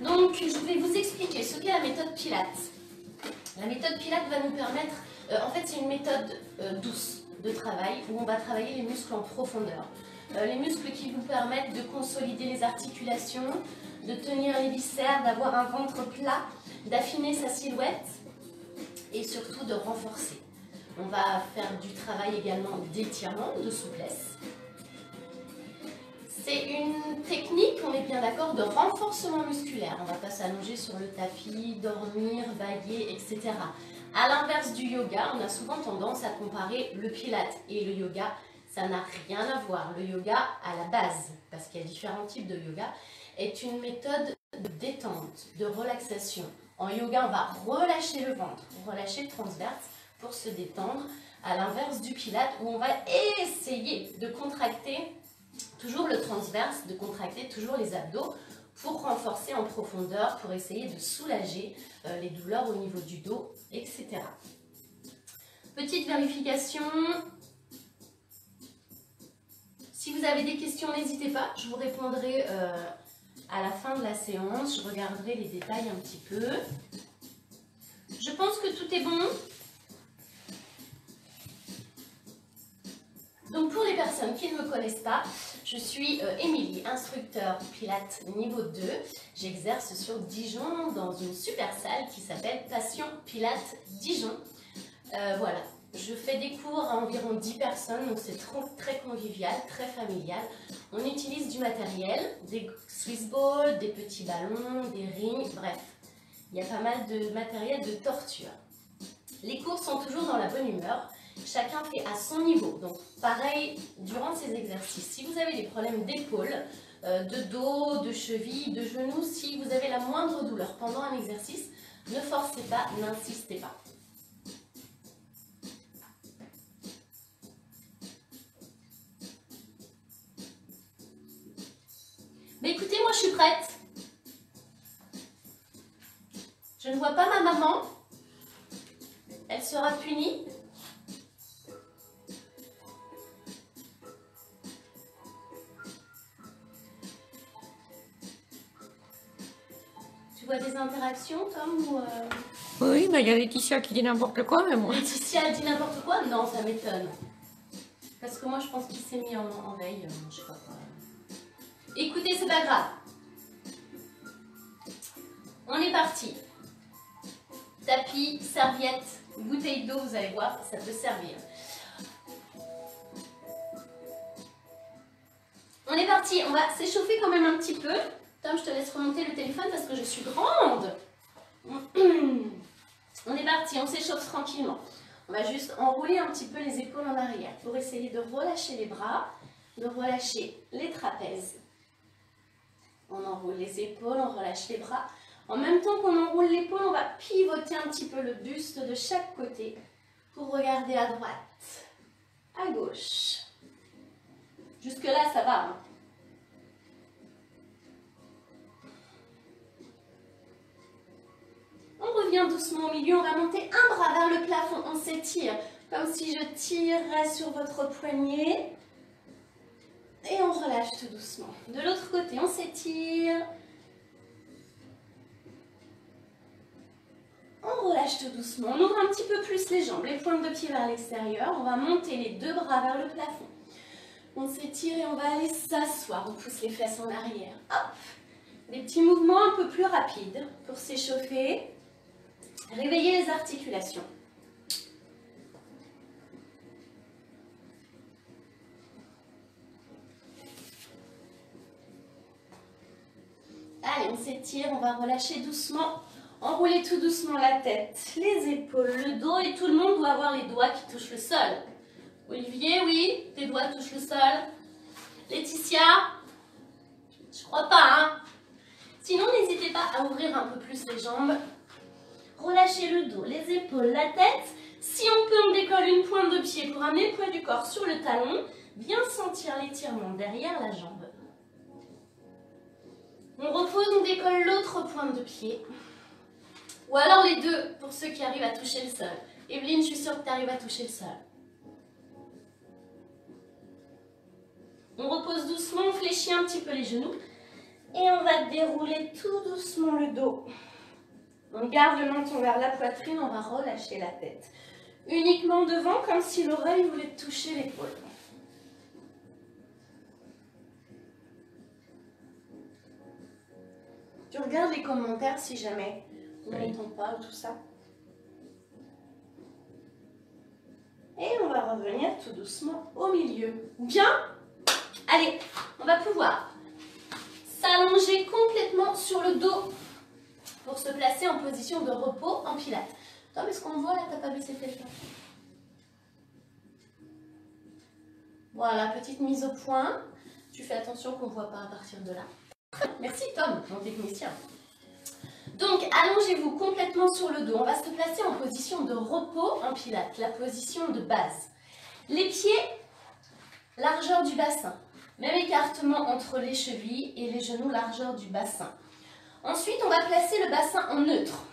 Donc, je vais vous expliquer ce qu'est la méthode Pilates. La méthode Pilates va nous permettre, en fait, c'est une méthode douce de travail où on va travailler les muscles en profondeur. Les muscles qui vous permettent de consolider les articulations, de tenir les viscères, d'avoir un ventre plat, d'affiner sa silhouette et surtout de renforcer. On va faire du travail également d'étirement, de souplesse. C'est une technique, on est bien d'accord, de renforcement musculaire. On ne va pas s'allonger sur le tapis, dormir, bailler, etc. À l'inverse du yoga, on a souvent tendance à comparer le pilates et le yoga. Ça n'a rien à voir. Le yoga, à la base, parce qu'il y a différents types de yoga, est une méthode de détente, de relaxation. En yoga, on va relâcher le ventre, relâcher le transverse pour se détendre. À l'inverse du pilates, où on va essayer de contracter toujours le transverse, de contracter toujours les abdos pour renforcer en profondeur, pour essayer de soulager les douleurs au niveau du dos, etc. Petite vérification. Si vous avez des questions, n'hésitez pas, je vous répondrai à la fin de la séance, je regarderai les détails un petit peu. Je pense que tout est bon. Donc pour les personnes qui ne me connaissent pas, je suis Émilie, instructeur Pilates niveau 2. J'exerce sur Dijon dans une super salle qui s'appelle Passion Pilates Dijon. Voilà, je fais des cours à environ 10 personnes, donc c'est très convivial, très familial. On utilise du matériel, des Swiss balls, des petits ballons, des rings, bref. Il y a pas mal de matériel de torture. Les cours sont toujours dans la bonne humeur. Chacun fait à son niveau. Donc pareil, durant ces exercices, si vous avez des problèmes d'épaule, de dos, de cheville, de genoux, si vous avez la moindre douleur pendant un exercice, ne forcez pas, n'insistez pas. Mais écoutez, moi je suis prête. Je ne vois pas ma maman. Elle sera punie. Tu vois des interactions, Tom ou Oui, mais il y a Laetitia qui dit n'importe quoi, mais moi... Laetitia dit n'importe quoi? Non, ça m'étonne. Parce que moi, je pense qu'il s'est mis en veille, je sais pas quoi. Écoutez, c'est pas grave. On est parti. Tapis, serviette, bouteille d'eau, vous allez voir, ça peut servir. On est parti, on va s'échauffer quand même un petit peu. Tom, je te laisse remonter le téléphone parce que je suis grande. On est parti, on s'échauffe tranquillement. On va juste enrouler un petit peu les épaules en arrière pour essayer de relâcher les bras, de relâcher les trapèzes. On enroule les épaules, on relâche les bras. En même temps qu'on enroule l'épaule, on va pivoter un petit peu le buste de chaque côté pour regarder à droite, à gauche. Jusque là, ça va, hein. On revient doucement au milieu, on va monter un bras vers le plafond, on s'étire comme si je tirerais sur votre poignet. Et on relâche tout doucement. De l'autre côté, on s'étire. On relâche tout doucement. On ouvre un petit peu plus les jambes, les pointes de pied vers l'extérieur. On va monter les deux bras vers le plafond. On s'étire et on va aller s'asseoir. On pousse les fesses en arrière. Hop. Des petits mouvements un peu plus rapides pour s'échauffer. Réveiller les articulations. Allez, on s'étire, on va relâcher doucement. Enrouler tout doucement la tête, les épaules, le dos et tout le monde doit avoir les doigts qui touchent le sol. Olivier, oui, tes doigts touchent le sol. Laetitia, je crois pas, hein. Sinon, n'hésitez pas à ouvrir un peu plus les jambes. Relâchez le dos, les épaules, la tête. Si on peut, on décolle une pointe de pied pour amener le poids du corps sur le talon. Bien sentir l'étirement derrière la jambe. On repose, on décolle l'autre pointe de pied. Ou alors les deux, pour ceux qui arrivent à toucher le sol. Evelyne, je suis sûre que tu arrives à toucher le sol. On repose doucement, on fléchit un petit peu les genoux. Et on va dérouler tout doucement le dos. On garde le menton vers la poitrine, on va relâcher la tête. Uniquement devant, comme si l'oreille voulait toucher l'épaule. Tu regardes les commentaires si jamais on n'entend pas ou tout ça. Et on va revenir tout doucement au milieu. Bien. Allez, on va pouvoir s'allonger complètement sur le dos pour se placer en position de repos en pilates. Tom, est-ce qu'on voit là? T'as pas baissé tes jambes? Voilà, petite mise au point. Tu fais attention qu'on ne voit pas à partir de là. Merci Tom, mon technicien. Donc, allongez-vous complètement sur le dos. On va se placer en position de repos en pilates, la position de base. Les pieds, largeur du bassin. Même écartement entre les chevilles et les genoux, largeur du bassin. Ensuite, on va placer le bassin en neutre.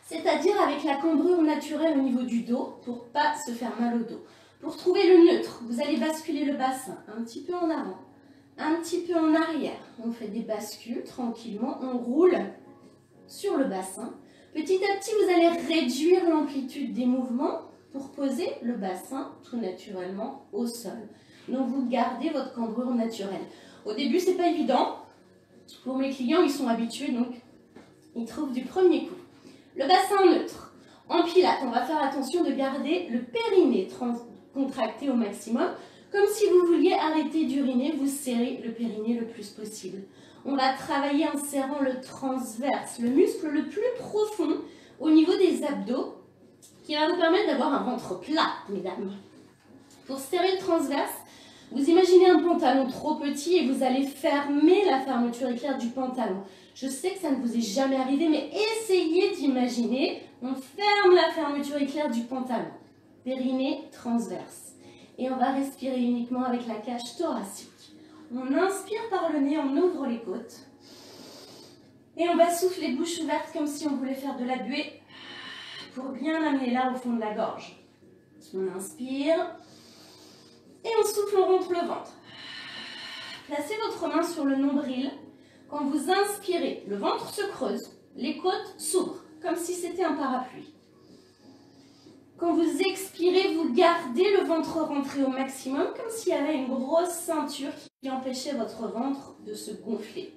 C'est-à-dire avec la cambrure naturelle au niveau du dos pour ne pas se faire mal au dos. Pour trouver le neutre, vous allez basculer le bassin un petit peu en avant, un petit peu en arrière. On fait des bascules tranquillement, on roule sur le bassin. Petit à petit, vous allez réduire l'amplitude des mouvements pour poser le bassin tout naturellement au sol. Donc, vous gardez votre cambrure naturelle. Au début, ce n'est pas évident. Pour mes clients, ils sont habitués, donc ils trouvent du premier coup. Le bassin neutre. En pilates, on va faire attention de garder le périnée contracté au maximum. Comme si vous vouliez arrêter d'uriner, vous serrez le périnée le plus possible. On va travailler en serrant le transverse, le muscle le plus profond au niveau des abdos, qui va vous permettre d'avoir un ventre plat, mesdames. Pour serrer le transverse, vous imaginez un pantalon trop petit et vous allez fermer la fermeture éclair du pantalon. Je sais que ça ne vous est jamais arrivé, mais essayez d'imaginer, on ferme la fermeture éclair du pantalon. Périnée transverse. Et on va respirer uniquement avec la cage thoracique. On inspire par le nez, on ouvre les côtes. Et on va souffler bouche ouverte comme si on voulait faire de la buée pour bien amener l'air au fond de la gorge. On inspire. Et on souffle, on rentre le ventre. Placez votre main sur le nombril. Quand vous inspirez, le ventre se creuse, les côtes s'ouvrent, comme si c'était un parapluie. Quand vous expirez, vous gardez le ventre rentré au maximum, comme s'il y avait une grosse ceinture qui empêchait votre ventre de se gonfler.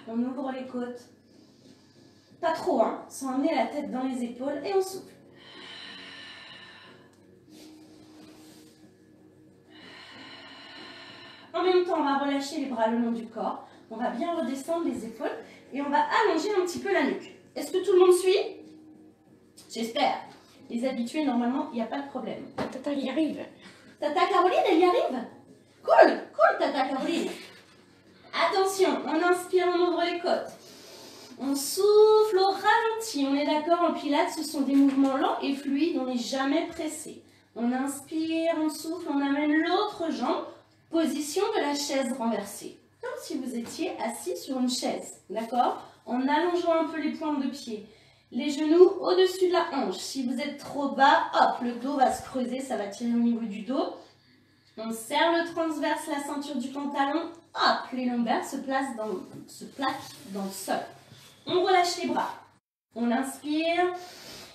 On ouvre les côtes. Pas trop, hein, sans amener la tête dans les épaules, et on souffle. En même temps, on va relâcher les bras le long du corps. On va bien redescendre les épaules et on va allonger un petit peu la nuque. Est-ce que tout le monde suit? J'espère. Les habitués, normalement, il n'y a pas de problème. Tata y arrive. Tata Caroline, elle y arrive? Cool, cool, Tata Caroline. Attention, on inspire, on ouvre les côtes. On souffle au ralenti. On est d'accord, en pilates, ce sont des mouvements lents et fluides. On n'est jamais pressé. On inspire, on souffle, on amène l'autre jambe. Position de la chaise renversée, comme si vous étiez assis sur une chaise, d'accord? En allongeant un peu les pointes de pied, les genoux au-dessus de la hanche. Si vous êtes trop bas, hop, le dos va se creuser, ça va tirer au niveau du dos. On serre le transverse, la ceinture du pantalon, hop, les lombaires se plaquent dans le sol. On relâche les bras, on inspire.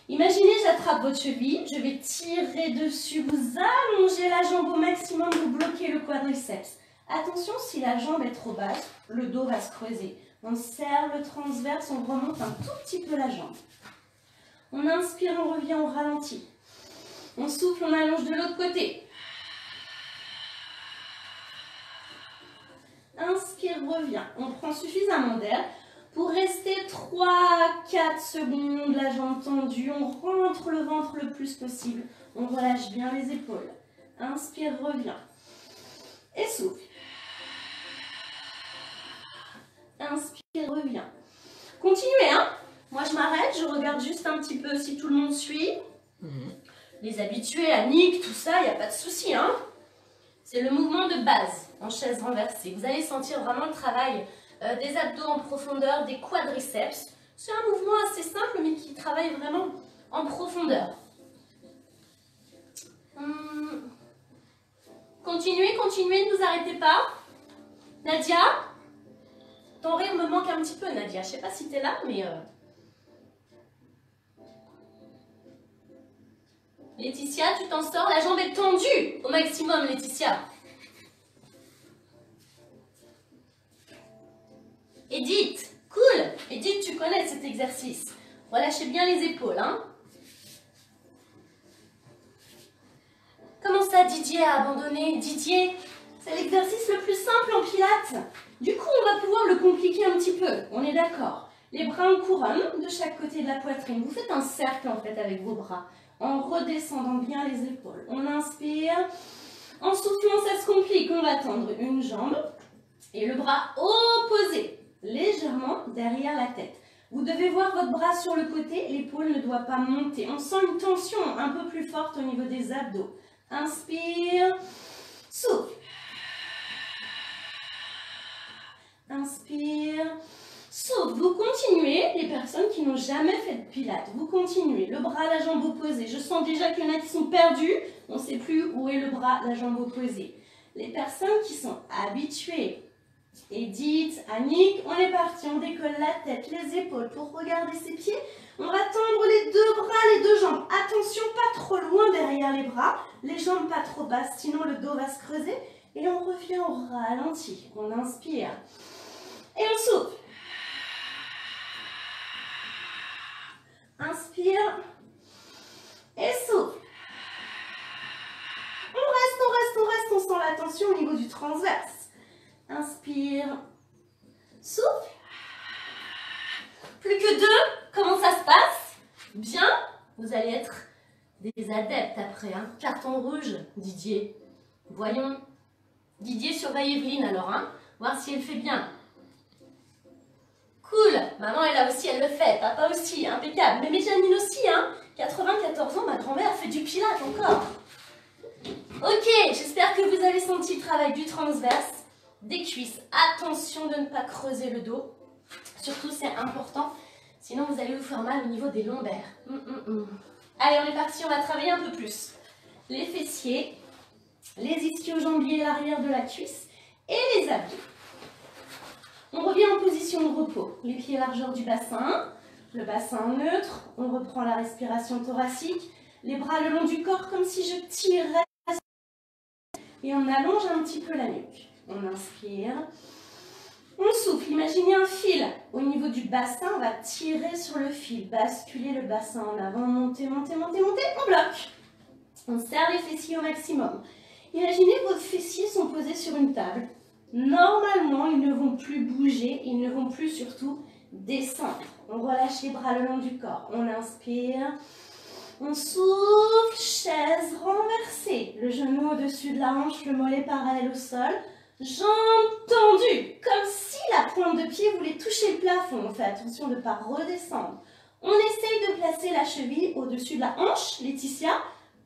Imaginez, j'attrape votre cheville, je vais tirer dessus, vous allongez la jambe au maximum, vous bloquez le quadriceps. Attention, si la jambe est trop basse, le dos va se creuser. On serre le transverse, on remonte un tout petit peu la jambe. On inspire, on revient au ralenti. On souffle, on allonge de l'autre côté. Inspire, revient. On prend suffisamment d'air. Pour rester 3-4 secondes, la jambe tendue, on rentre le ventre le plus possible. On relâche bien les épaules. Inspire, revient. Et souffle. Inspire, revient. Continuez, hein. Moi, je m'arrête, je regarde juste un petit peu si tout le monde suit. Les habitués, Annick, tout ça, il n'y a pas de souci, hein. C'est le mouvement de base en chaise renversée. Vous allez sentir vraiment le travail des abdos en profondeur, des quadriceps. C'est un mouvement assez simple, mais qui travaille vraiment en profondeur. Continuez, continuez, ne vous arrêtez pas. Nadia? Ton rire me manque un petit peu, Nadia. Je sais pas si tu es là, mais... Laetitia, tu t'en sors? La jambe est tendue au maximum, Laetitia. Edith, cool. Edith, tu connais cet exercice. Relâchez bien les épaules, hein. Comment ça, Didier a abandonné? Didier, c'est l'exercice le plus simple en pilates. Du coup, on va pouvoir le compliquer un petit peu. On est d'accord. Les bras en couronne de chaque côté de la poitrine. Vous faites un cercle en fait avec vos bras en redescendant bien les épaules. On inspire. En soufflant, ça se complique. On va tendre une jambe et le bras opposé, légèrement derrière la tête. Vous devez voir votre bras sur le côté. L'épaule ne doit pas monter. On sent une tension un peu plus forte au niveau des abdos. Inspire, souffle. Inspire, souffle. Vous continuez, les personnes qui n'ont jamais fait de pilates, vous continuez. Le bras, la jambe opposée. Je sens déjà qu'il y en a qui sont perdus. On ne sait plus où est le bras, la jambe opposée. Les personnes qui sont habituées, Edith, Annick, on est parti. On décolle la tête, les épaules pour regarder ses pieds. On va tendre les deux bras, les deux jambes. Attention, pas trop loin derrière les bras. Les jambes pas trop basses, sinon le dos va se creuser. Et on revient au ralenti. On inspire. Et on souffle. Inspire. Et souffle. On sent la tension au niveau du transverse. Inspire. Souffle. Plus que deux. Comment ça se passe? Bien. Vous allez être des adeptes après. Hein. Carton rouge, Didier. Voyons. Didier surveille Evelyne alors. Hein. Voir si elle fait bien. Cool. Maman est là aussi, elle le fait. Papa aussi, impeccable. Mais Janine aussi. Hein. 94 ans, ma grand-mère fait du pilates encore. Ok, j'espère que vous avez senti le travail du transverse, des cuisses. Attention de ne pas creuser le dos. Surtout, c'est important. Sinon, vous allez vous faire mal au niveau des lombaires. Allez, on est parti, on va travailler un peu plus. Les fessiers, les ischio-jambiers, l'arrière de la cuisse et les abdos. On revient en position de repos. Les pieds largeur du bassin, le bassin neutre. On reprend la respiration thoracique. Les bras le long du corps comme si je tirais. Et on allonge un petit peu la nuque. On inspire. On souffle. Imaginez un fil au niveau du bassin. On va tirer sur le fil. Basculer le bassin en avant. Monter, monter, monter, monter. On bloque. On serre les fessiers au maximum. Imaginez que vos fessiers sont posés sur une table. Normalement, ils ne vont plus bouger. Ils ne vont plus surtout descendre. On relâche les bras le long du corps. On inspire. On souffle, chaise renversée. Le genou au-dessus de la hanche, le mollet parallèle au sol. Jambes tendues, comme si la pointe de pied voulait toucher le plafond. On fait attention de ne pas redescendre. On essaye de placer la cheville au-dessus de la hanche, Laetitia.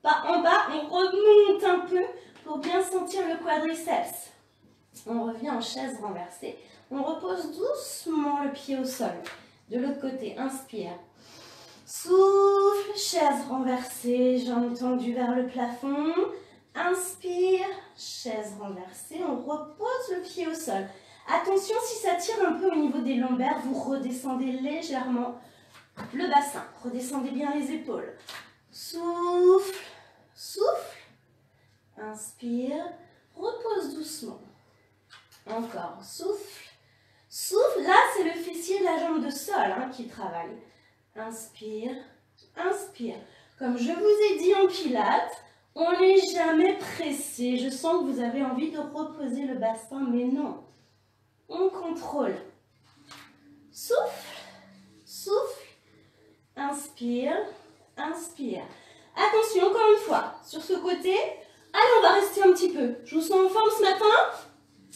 Pas en bas, on remonte un peu pour bien sentir le quadriceps. On revient en chaise renversée. On repose doucement le pied au sol. De l'autre côté, inspire. Souffle, chaise renversée, jambes tendues vers le plafond. Inspire, chaise renversée, on repose le pied au sol. Attention, si ça tire un peu au niveau des lombaires, vous redescendez légèrement le bassin. Redescendez bien les épaules. Souffle, souffle. Inspire, repose doucement. Encore, souffle, souffle. Là, c'est le fessier de la jambe de sol hein, qui travaille. Inspire, inspire. Comme je vous ai dit en pilates, on n'est jamais pressé. Je sens que vous avez envie de reposer le bassin, mais non. On contrôle. Souffle, souffle. Inspire, inspire. Attention, encore une fois, sur ce côté. Allez, on va rester un petit peu. Je vous sens en forme ce matin.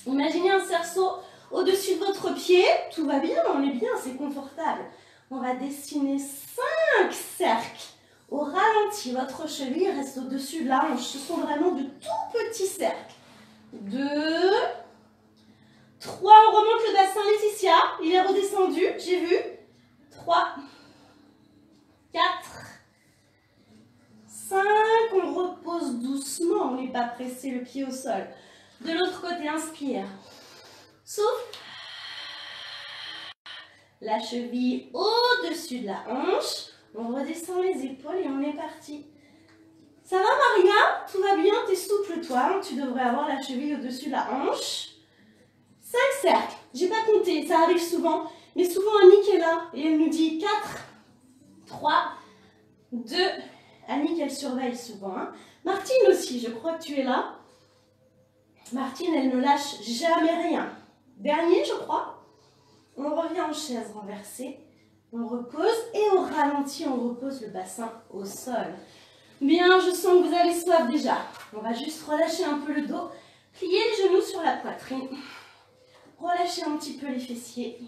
Imaginez un cerceau au-dessus de votre pied. Tout va bien, on est bien, c'est confortable. On va dessiner 5 cercles. Au ralenti, votre cheville reste au-dessus de la hanche. Ce sont vraiment de tout petits cercles. 2, 3, on remonte le bassin, Laetitia. Il est redescendu, j'ai vu. 3, 4, 5. On repose doucement, on n'est pas pressé, le pied au sol. De l'autre côté, inspire. Souffle. La cheville au-dessus de la hanche. On redescend les épaules et on est parti. Ça va Maria? Tout va bien? T'es souple toi, hein? Tu devrais avoir la cheville au-dessus de la hanche. 5 cercles. J'ai pas compté, ça arrive souvent. Mais souvent Annick est là et elle nous dit 4, 3, 2. Annick elle surveille souvent. Hein? Martine aussi, je crois que tu es là. Martine elle ne lâche jamais rien. Dernier je crois. On revient en chaise renversée. On repose et au ralenti on repose le bassin au sol. Bien, je sens que vous avez soif déjà. On va juste relâcher un peu le dos. Plier les genoux sur la poitrine. Relâchez un petit peu les fessiers.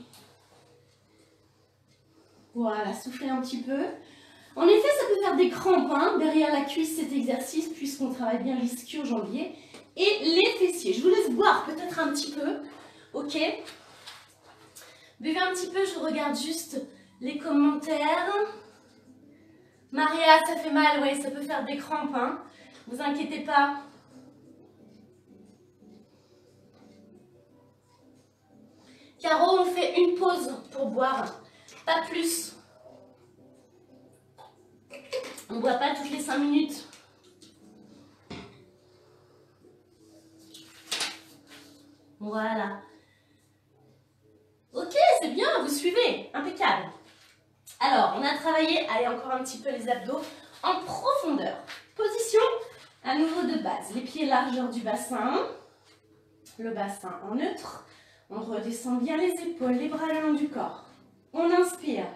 Voilà, soufflez un petit peu. En effet, ça peut faire des crampes hein, derrière la cuisse cet exercice puisqu'on travaille bien l'ischio-jambier et les fessiers. Je vous laisse boire peut-être un petit peu. Ok. Buvez un petit peu, je regarde juste les commentaires. Maria, ça fait mal, ouais, ça peut faire des crampes, hein. Vous inquiétez pas. Caro, on fait une pause pour boire, pas plus. On ne boit pas toutes les 5 minutes. Voilà. Ok, c'est bien, vous suivez, impeccable. Alors, on a travaillé, allez, encore un petit peu les abdos en profondeur. Position à nouveau de base. Les pieds largeur du bassin. Le bassin en neutre. On redescend bien les épaules, les bras le long du corps. On inspire.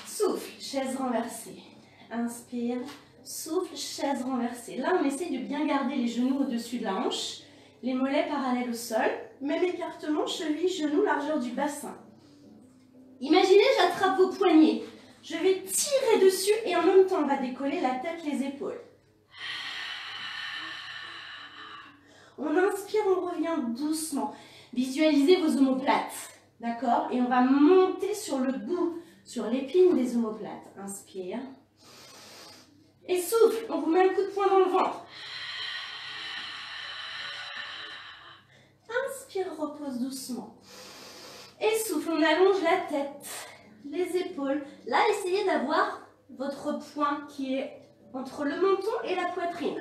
Souffle, chaise renversée. Inspire, souffle, chaise renversée. Là, on essaye de bien garder les genoux au-dessus de la hanche. Les mollets parallèles au sol. Même écartement, cheville, genou, largeur du bassin. Imaginez, j'attrape vos poignets. Je vais tirer dessus et en même temps, on va décoller la tête, les épaules. On inspire, on revient doucement. Visualisez vos omoplates. D'accord? Et on va monter sur le bout, sur l'épine des omoplates. Inspire. Et souffle. On vous met un coup de poing dans le ventre. Inspire, repose doucement. Et souffle, on allonge la tête, les épaules. Là, essayez d'avoir votre poing qui est entre le menton et la poitrine.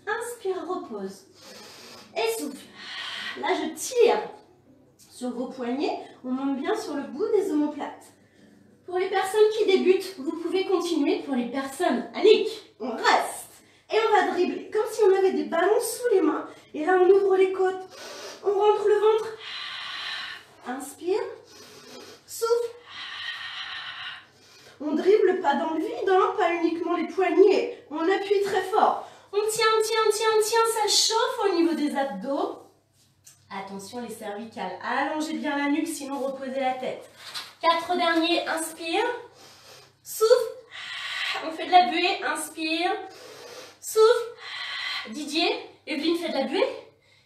Inspire, repose. Et souffle. Là, je tire sur vos poignets. On monte bien sur le bout des omoplates. Pour les personnes qui débutent, vous pouvez continuer. Pour les personnes, Annick, on reste. Et on va dribbler, comme si on avait des ballons sous les mains. Et là, on ouvre les côtes. On rentre le ventre. Inspire. Souffle. On dribble pas dans le vide, hein, pas uniquement les poignets. On appuie très fort. On tient, on tient, on tient, on tient. Ça chauffe au niveau des abdos. Attention les cervicales. Allongez bien la nuque, sinon reposez la tête. 4 derniers. Inspire. Souffle. On fait de la buée. Inspire. Souffle. Didier, Evelyne fait de la buée.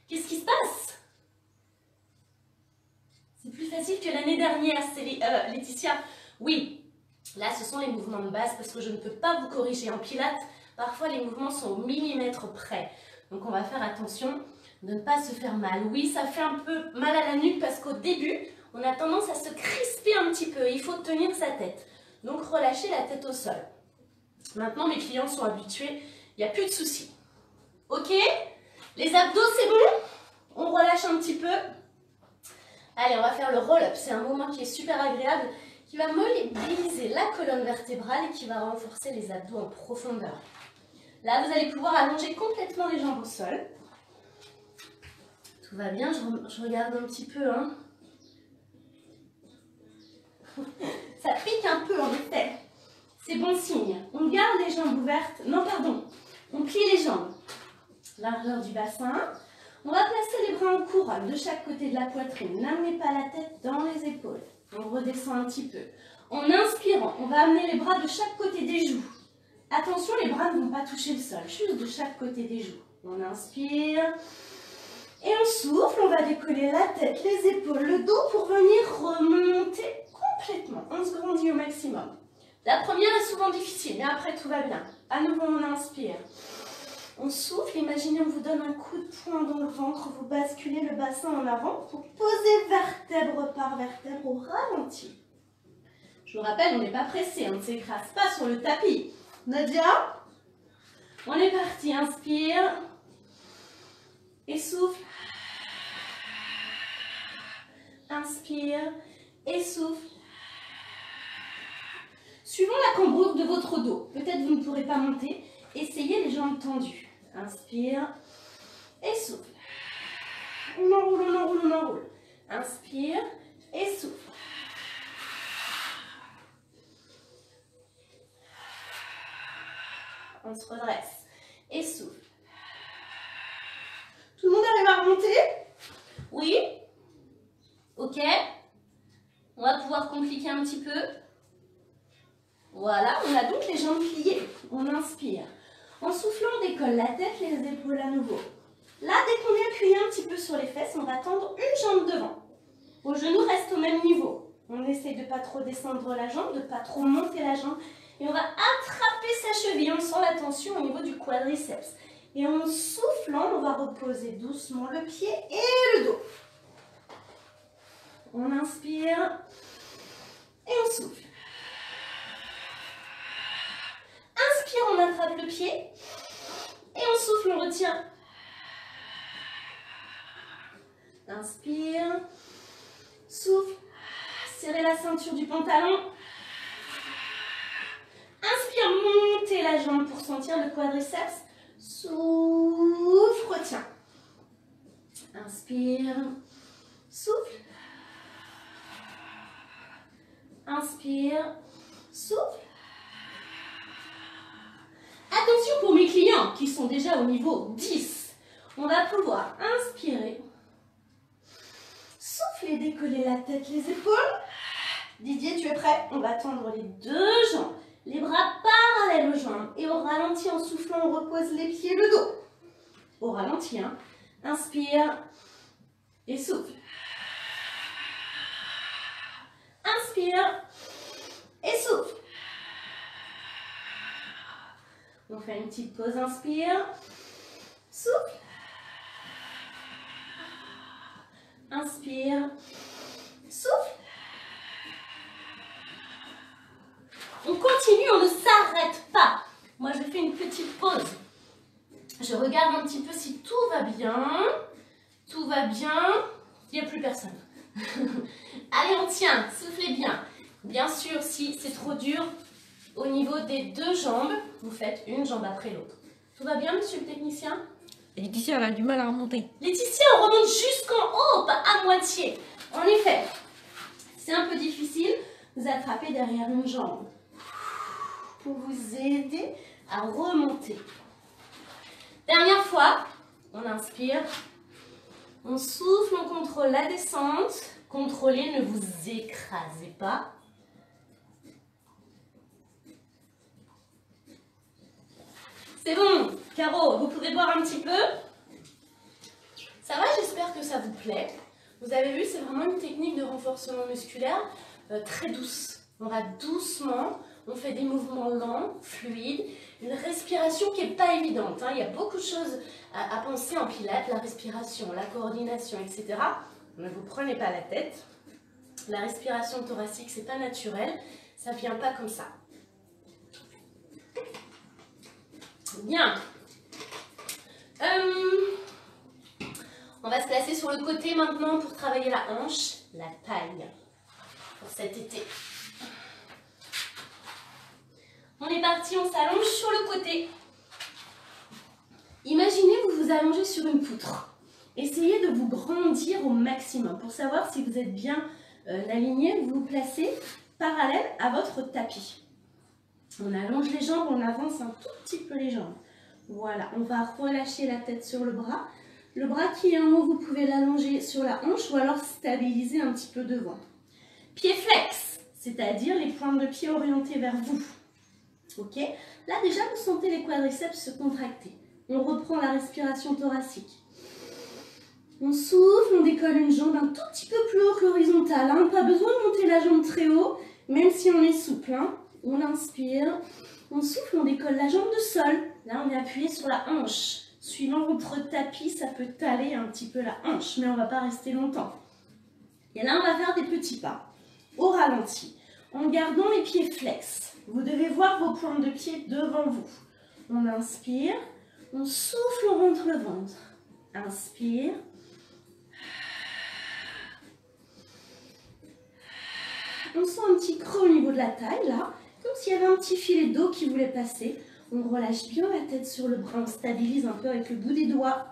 Qu'est-ce qui se passe? C'est plus facile que l'année dernière, c'est Laetitia. Oui, là ce sont les mouvements de base parce que je ne peux pas vous corriger en pilates. Parfois les mouvements sont au millimètre près. Donc on va faire attention de ne pas se faire mal. Oui, ça fait un peu mal à la nuque parce qu'au début, on a tendance à se crisper un petit peu. Il faut tenir sa tête. Donc relâchez la tête au sol. Maintenant, mes clients sont habitués. Il n'y a plus de soucis. Ok? Les abdos, c'est bon? On relâche un petit peu. Allez, on va faire le roll-up. C'est un mouvement qui est super agréable, qui va mobiliser la colonne vertébrale et qui va renforcer les abdos en profondeur. Là, vous allez pouvoir allonger complètement les jambes au sol. Tout va bien, je regarde un petit peu. Hein. Ça pique un peu, en effet. C'est bon signe. On garde les jambes ouvertes. Non, pardon. On plie les jambes. Largeur du bassin. On va placer les bras en couronne de chaque côté de la poitrine. N'amenez pas la tête dans les épaules. On redescend un petit peu. En inspirant, on va amener les bras de chaque côté des joues. Attention, les bras ne vont pas toucher le sol, juste de chaque côté des joues. On inspire. Et on souffle, on va décoller la tête, les épaules, le dos pour venir remonter complètement. On se grandit au maximum. La première est souvent difficile, mais après tout va bien. À nouveau, on inspire. On souffle, imaginez on vous donne un coup de poing dans le ventre, vous basculez le bassin en avant pour poser vertèbre par vertèbre au ralenti. Je vous rappelle, on n'est pas pressé, on ne s'écrase pas sur le tapis. Nadia, on est parti, inspire et souffle. Inspire et souffle. Suivant la cambrure de votre dos, peut-être vous ne pourrez pas monter, essayez les jambes tendues. Inspire et souffle. On enroule, on enroule, on enroule. Inspire et souffle. On se redresse et souffle. Tout le monde arrive à remonter? Oui? Ok? On va pouvoir compliquer un petit peu. Voilà, on a donc les jambes pliées. On inspire. En soufflant, on décolle la tête, les épaules à nouveau. Là, dès qu'on est appuyé un petit peu sur les fesses, on va tendre une jambe devant. Vos genoux restent au même niveau. On essaie de ne pas trop descendre la jambe, de ne pas trop monter la jambe. Et on va attraper sa cheville. On sent la tension au niveau du quadriceps. Et en soufflant, on va reposer doucement le pied et le dos. On inspire et on souffle. Inspire, on attrape le pied et on souffle, on retient. Inspire, souffle, serrez la ceinture du pantalon. Inspire, montez la jambe pour sentir le quadriceps. Souffle, retiens. Inspire, souffle. Inspire, souffle. Attention pour mes clients qui sont déjà au niveau 10. On va pouvoir inspirer. Souffler, décoller la tête, les épaules. Didier, tu es prêt? On va tendre les deux jambes. Les bras parallèles aux jambes. Et au ralenti, en soufflant, on repose les pieds, le dos. Au ralenti, hein. Inspire et souffle. Inspire et souffle. On fait une petite pause, inspire, souffle. Inspire, souffle. On continue, on ne s'arrête pas. Moi, je fais une petite pause. Je regarde un petit peu si tout va bien. Tout va bien. Il n'y a plus personne. Allez, on tient. Soufflez bien. Bien sûr, si c'est trop dur, au niveau des deux jambes, vous faites une jambe après l'autre. Tout va bien, monsieur le technicien? Laetitia, elle a du mal à remonter. Laetitia, on remonte jusqu'en haut, pas à moitié. En effet, c'est un peu difficile. Vous attrapez derrière une jambe pour vous aider à remonter. Dernière fois, on inspire, on souffle, on contrôle la descente. Contrôlez, ne vous écrasez pas. C'est bon, Caro, vous pouvez boire un petit peu. Ça va, j'espère que ça vous plaît. Vous avez vu, c'est vraiment une technique de renforcement musculaire très douce. On va doucement, on fait des mouvements lents, fluides, une respiration qui n'est pas évidente. Il y a beaucoup de choses à penser en pilates, la respiration, la coordination, etc. Ne vous prenez pas la tête. La respiration thoracique, c'est pas naturel, ça ne vient pas comme ça. Bien. On va se placer sur le côté maintenant pour travailler la hanche, la taille pour cet été. On est parti, on s'allonge sur le côté. Imaginez vous vous allongez sur une poutre. Essayez de vous grandir au maximum pour savoir si vous êtes bien aligné. Vous vous placez parallèle à votre tapis. On allonge les jambes, on avance un tout petit peu les jambes. Voilà, on va relâcher la tête sur le bras. Le bras qui est en haut, vous pouvez l'allonger sur la hanche ou alors stabiliser un petit peu devant. Pied flex, c'est-à-dire les pointes de pied orientées vers vous. Ok? Là déjà, vous sentez les quadriceps se contracter. On reprend la respiration thoracique. On souffle, on décolle une jambe un tout petit peu plus haut que l'horizontale. Hein. Pas besoin de monter la jambe très haut, même si on est souple. Hein. On inspire On souffle, on décolle la jambe de sol. Là, on est appuyé sur la hanche. Suivant votre tapis, ça peut taler un petit peu la hanche, mais on ne va pas rester longtemps. Et là, on va faire des petits pas au ralenti, en gardant les pieds flex. Vous devez voir vos pointes de pied devant vous. On inspire, on souffle, on rentre le ventre. Inspire. On sent un petit creux au niveau de la taille, là, comme s'il y avait un petit filet d'eau qui voulait passer. On relâche bien la tête sur le bras, on stabilise un peu avec le bout des doigts.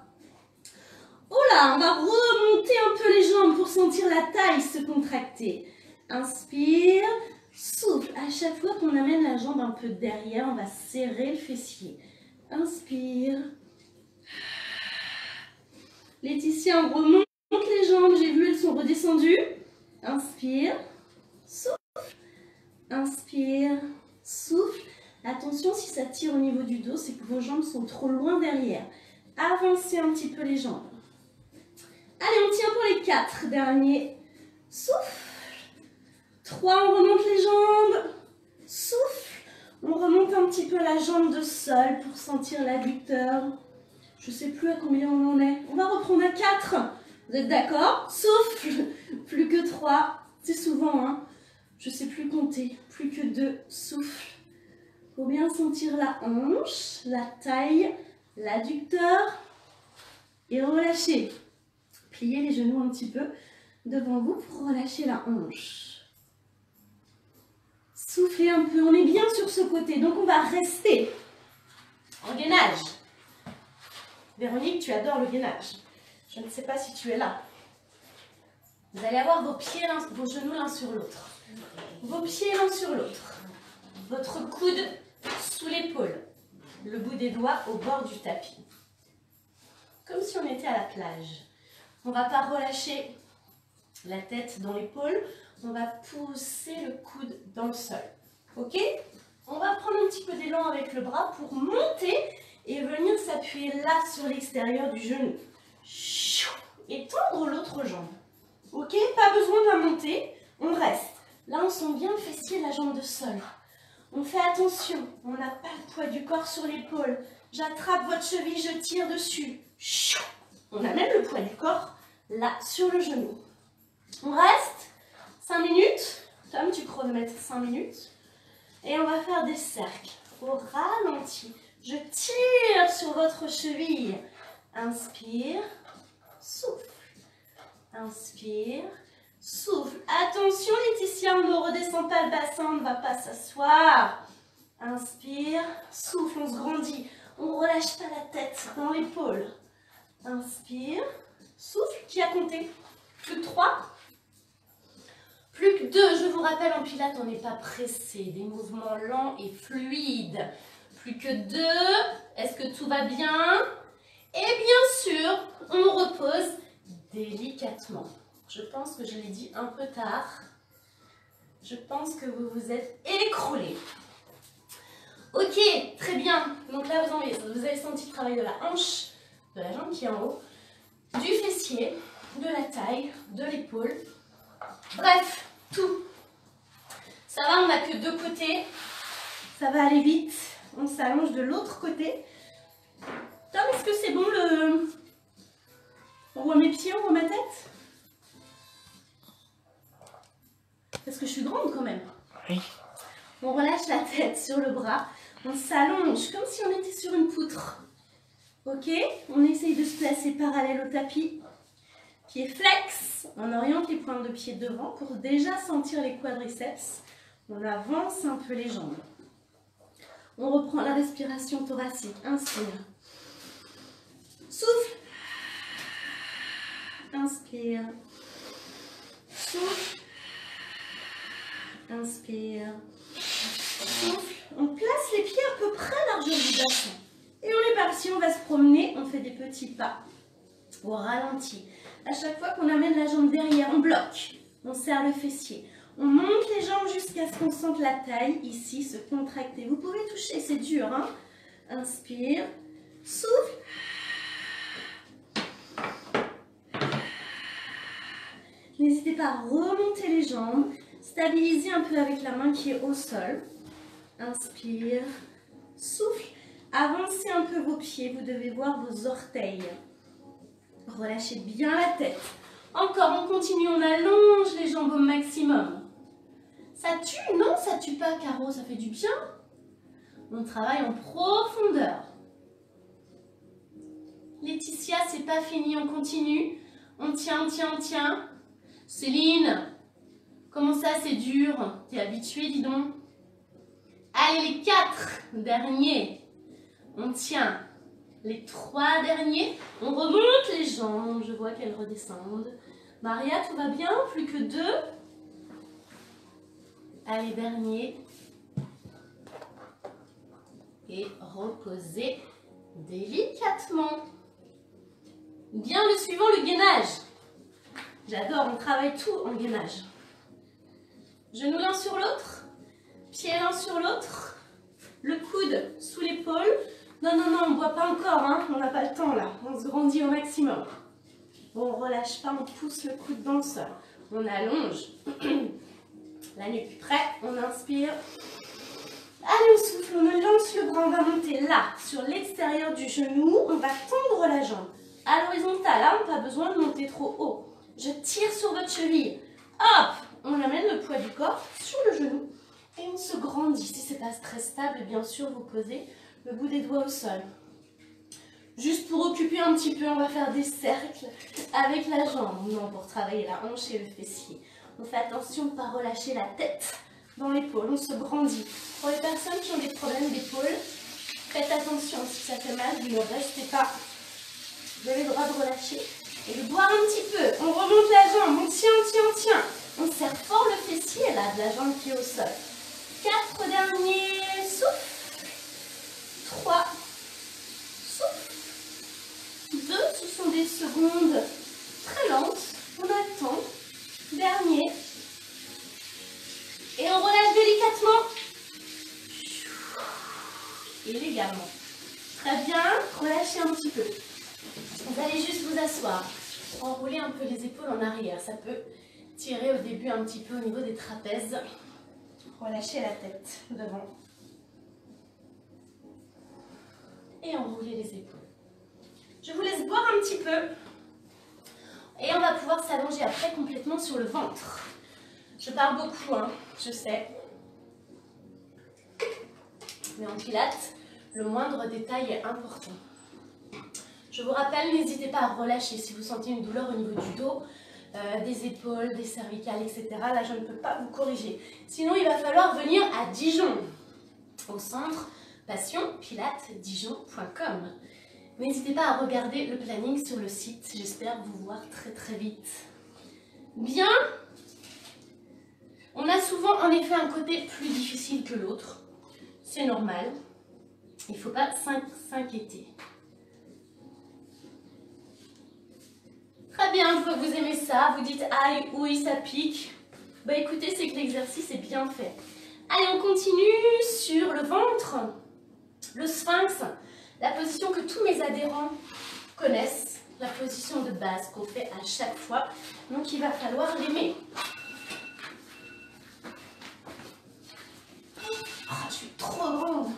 Oh là, on va remonter un peu les jambes pour sentir la taille se contracter. Inspire, souffle. À chaque fois qu'on amène la jambe un peu derrière, on va serrer le fessier. Inspire. Laetitia, on remonte les jambes. J'ai vu, elles sont redescendues. Inspire, souffle. Inspire, souffle. Attention, si ça tire au niveau du dos, c'est que vos jambes sont trop loin derrière. Avancez un petit peu les jambes. Allez, on tient pour les 4 derniers. Souffle. 3, on remonte les jambes. Souffle. On remonte un petit peu la jambe de sol pour sentir l'adducteur. Je ne sais plus à combien on en est. On va reprendre à 4. Vous êtes d'accord? Souffle. Plus que 3. C'est souvent, hein. Je ne sais plus compter. Plus que 2. Souffle. Il faut bien sentir la hanche, la taille, l'adducteur. Et relâchez. Pliez les genoux un petit peu devant vous pour relâcher la hanche. Soufflez un peu, on est bien sur ce côté, donc on va rester en gainage. Véronique, tu adores le gainage. Je ne sais pas si tu es là. Vous allez avoir vos pieds, vos genoux l'un sur l'autre. Vos pieds l'un sur l'autre. Votre coude sous l'épaule. Le bout des doigts au bord du tapis. Comme si on était à la plage. On ne va pas relâcher la tête dans l'épaule, on va pousser le coude dans le sol. Ok? On va prendre un petit peu d'élan avec le bras pour monter et venir s'appuyer là sur l'extérieur du genou. Et tendre l'autre jambe. Ok? Pas besoin de la monter, on reste. Là, on sent bien le fessier de la jambe de sol. On fait attention, on n'a pas le poids du corps sur l'épaule. J'attrape votre cheville, je tire dessus. On amène le poids du corps là sur le genou. On reste 5 minutes. Tom, tu chronomètres 5 minutes. Et on va faire des cercles au ralenti. Je tire sur votre cheville. Inspire, souffle. Inspire, souffle. Attention Laetitia, on ne redescend pas le bassin, on ne va pas s'asseoir. Inspire, souffle, on se grandit. On ne relâche pas la tête dans l'épaule. Inspire, souffle. Qui a compté? Plus que 3? Plus que 2. Je vous rappelle, en pilates, on n'est pas pressé. Des mouvements lents et fluides. Plus que 2. Est-ce que tout va bien? Et bien sûr, on repose délicatement. Je pense que je l'ai dit un peu tard. Je pense que vous vous êtes écroulés. Ok, très bien. Donc là, vous avez senti le travail de la hanche, de la jambe qui est en haut, du fessier, de la taille, de l'épaule. Bref, tout. Ça va, on n'a que 2 côtés. Ça va aller vite. On s'allonge de l'autre côté. Tom, est-ce que c'est bon le... On voit mes pieds, on voit ma tête? Parce que je suis grande quand même. Oui. On relâche la tête sur le bras. On s'allonge comme si on était sur une poutre. Ok? On essaye de se placer parallèle au tapis. Pieds flex. On oriente les pointes de pied devant pour déjà sentir les quadriceps. On avance un peu les jambes. On reprend la respiration thoracique. Inspire. Souffle. Inspire. Souffle. Inspire. Souffle. On place les pieds à peu près à largeur du bassin. Et on est parti, on va se promener. On fait des petits pas au ralenti. À chaque fois qu'on amène la jambe derrière, on bloque. On serre le fessier. On monte les jambes jusqu'à ce qu'on sente la taille ici se contracter. Vous pouvez toucher, c'est dur, hein? Inspire. Souffle. N'hésitez pas à remonter les jambes. Stabilisez un peu avec la main qui est au sol. Inspire. Souffle. Avancez un peu vos pieds. Vous devez voir vos orteils. Relâchez bien la tête. Encore, on continue. On allonge les jambes au maximum. Ça tue? Non, ça tue pas, Caro. Ça fait du bien. On travaille en profondeur. Laetitia, c'est pas fini. On continue. On tient, on tient, on tient. Céline, comment ça, c'est dur? T'es habituée, dis donc. Allez, les 4 derniers. On tient. Les 3 derniers. On remonte les jambes. Je vois qu'elles redescendent. Maria, tout va bien? Plus que 2. Allez, dernier. Et reposez délicatement. Bien, le suivant, le gainage. J'adore, on travaille tout en gainage. Genoux l'un sur l'autre. Pieds l'un sur l'autre. Le coude sous l'épaule. Non, non, non, on ne boit pas encore, hein. On n'a pas le temps là. On se grandit au maximum. On ne relâche pas, on pousse le coude dans le sol. On allonge. La nuque prêt, on inspire. Allez, on souffle, on lance le bras, on va monter là, sur l'extérieur du genou. On va tendre la jambe. À l'horizontale, là, on n'a pas besoin de monter trop haut. Je tire sur votre cheville. Hop, on amène le poids du corps sur le genou. Et on se grandit. Si ce n'est pas très stable, bien sûr, vous posez le bout des doigts au sol. Juste pour occuper un petit peu, on va faire des cercles avec la jambe. Non, pour travailler la hanche et le fessier. On fait attention de ne pas relâcher la tête dans l'épaule. On se grandit. Pour les personnes qui ont des problèmes d'épaule, faites attention. Si ça fait mal, vous ne restez pas. Vous avez le droit de relâcher et de boire un petit peu. On remonte la jambe. On tient, on tient, on tient. On serre fort le fessier là, de la jambe qui est au sol. 4 derniers. Souffle. 3. Souffle. 2. Ce sont des secondes très lentes. On attend. Dernier. Et on relâche délicatement. Élégamment. Très bien. Relâchez un petit peu. Vous allez juste vous asseoir. Enrouler un peu les épaules en arrière. Ça peut tirer au début un petit peu au niveau des trapèzes. Relâchez la tête devant. Et enrouler les épaules. Je vous laisse boire un petit peu. Et on va pouvoir s'allonger après complètement sur le ventre. Je parle beaucoup, hein, je sais. Mais en pilates, le moindre détail est important. Je vous rappelle, n'hésitez pas à relâcher si vous sentez une douleur au niveau du dos, des épaules, des cervicales, etc. Là, je ne peux pas vous corriger. Sinon, il va falloir venir à Dijon, au centre passionpilatesdijon.com. N'hésitez pas à regarder le planning sur le site. J'espère vous voir très très vite. Bien. On a souvent en effet un côté plus difficile que l'autre. C'est normal. Il ne faut pas s'inquiéter. Très bien, je vois que vous aimez ça. Vous dites aïe, oui, ça pique. Bah écoutez, c'est que l'exercice est bien fait. Allez, on continue sur le ventre. Le sphinx, la position que tous mes adhérents connaissent. La position de base qu'on fait à chaque fois. Donc il va falloir l'aimer. Oh, je suis trop grande.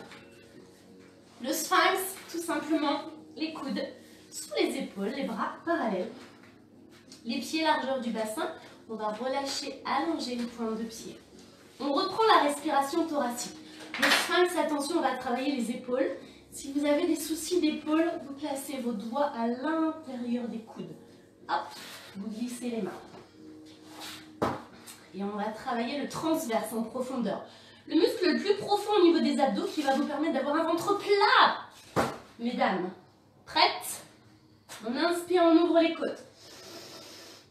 Le sphinx, tout simplement, les coudes sous les épaules, les bras parallèles. Les pieds largeur du bassin, on va relâcher, allonger les pointes de pied. On reprend la respiration thoracique. Le sphinx, attention, on va travailler les épaules. Si vous avez des soucis d'épaule, vous placez vos doigts à l'intérieur des coudes. Hop, vous glissez les mains. Et on va travailler le transverse en profondeur. Le muscle le plus profond au niveau des abdos qui va vous permettre d'avoir un ventre plat. Mesdames, prêtes? On inspire, on ouvre les côtes.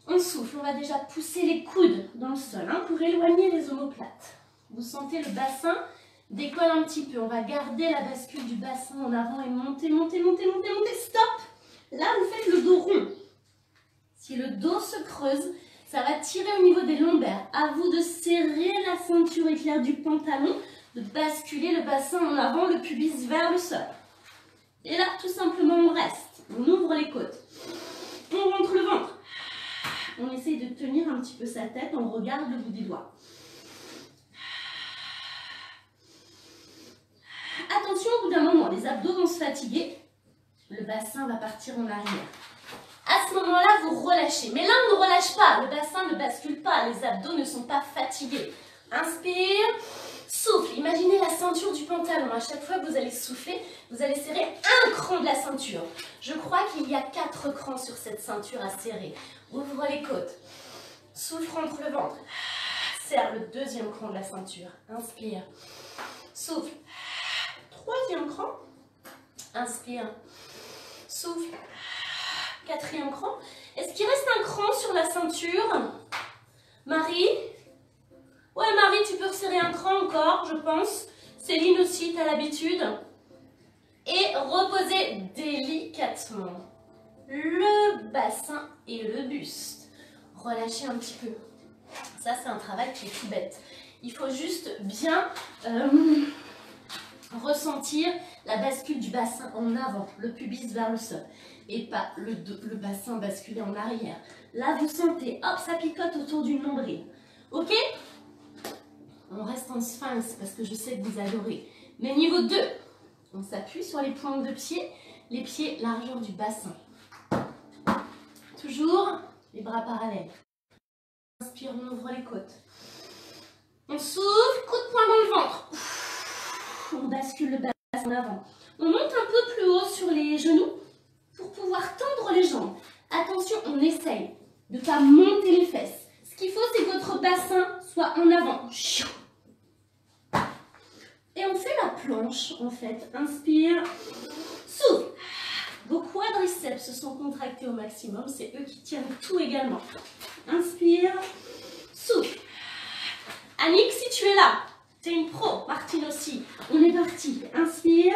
On souffle, on va déjà pousser les coudes dans le sol pour éloigner les omoplates. Vous sentez le bassin décolle un petit peu. On va garder la bascule du bassin en avant et monter, monter, monter, monter, monter. Stop! Là, vous faites le dos rond. Si le dos se creuse, ça va tirer au niveau des lombaires. À vous de serrer la ceinture éclair du pantalon, de basculer le bassin en avant, le pubis vers le sol. Et là, tout simplement, on reste. On ouvre les côtes. On rentre le ventre. On essaye de tenir un petit peu sa tête, on regarde le bout des doigts. Attention, au bout d'un moment, les abdos vont se fatiguer. Le bassin va partir en arrière. À ce moment-là, vous relâchez. Mais là, on ne relâche pas. Le bassin ne bascule pas. Les abdos ne sont pas fatigués. Inspire. Souffle. Imaginez la ceinture du pantalon. À chaque fois que vous allez souffler, vous allez serrer un cran de la ceinture. Je crois qu'il y a 4 crans sur cette ceinture à serrer. Ouvre les côtes. Souffle entre le ventre. Serre le 2e cran de la ceinture. Inspire. Souffle. 3e cran. Inspire. Souffle. 4e cran. Est-ce qu'il reste un cran sur la ceinture? Marie? Ouais, Marie, tu peux resserrer un cran encore, je pense. Céline aussi, tu as l'habitude. Et reposez délicatement le bassin et le buste. Relâchez un petit peu. Ça, c'est un travail qui est tout bête. Il faut juste bien ressentir la bascule du bassin en avant, le pubis vers le sol. Et pas le bassin basculer en arrière. Là, vous sentez, hop, ça picote autour du nombril. Ok? On reste en sphinx parce que je sais que vous adorez. Mais niveau 2, on s'appuie sur les pointes de pied, les pieds largeur du bassin. Toujours les bras parallèles. Inspire, on ouvre les côtes. On souffle, coup de poing dans le ventre. On bascule le bassin en avant. On monte un peu plus haut sur les genoux pour pouvoir tendre les jambes. Attention, on essaye de ne pas monter les fesses. Ce qu'il faut, c'est que votre bassin soit en avant. Et on fait la planche, en fait. Inspire, souffle. Vos quadriceps se sont contractés au maximum. C'est eux qui tiennent tout également. Inspire, souffle. Annick, si tu es là, tu es une pro. Martine aussi. On est parti. Inspire,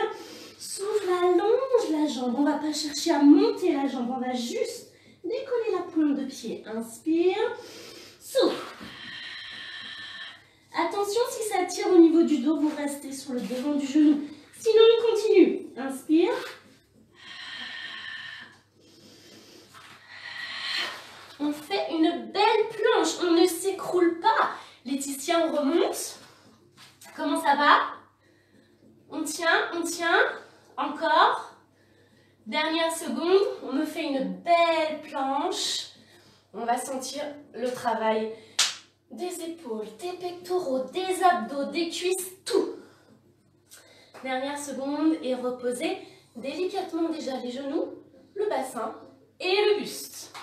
souffle, allonge la jambe. On ne va pas chercher à monter la jambe. On va juste décoller la pointe de pied. Inspire, souffle. Attention, si ça tire au niveau du dos, vous restez sur le devant du genou. Sinon, on continue. Inspire. On fait une belle planche. On ne s'écroule pas. Laetitia, on remonte. Comment ça va? On tient, on tient. Encore. Dernière seconde. On me fait une belle planche. On va sentir le travail des épaules, des pectoraux, des abdos, des cuisses, tout. Dernière seconde et reposez délicatement déjà les genoux, le bassin et le buste.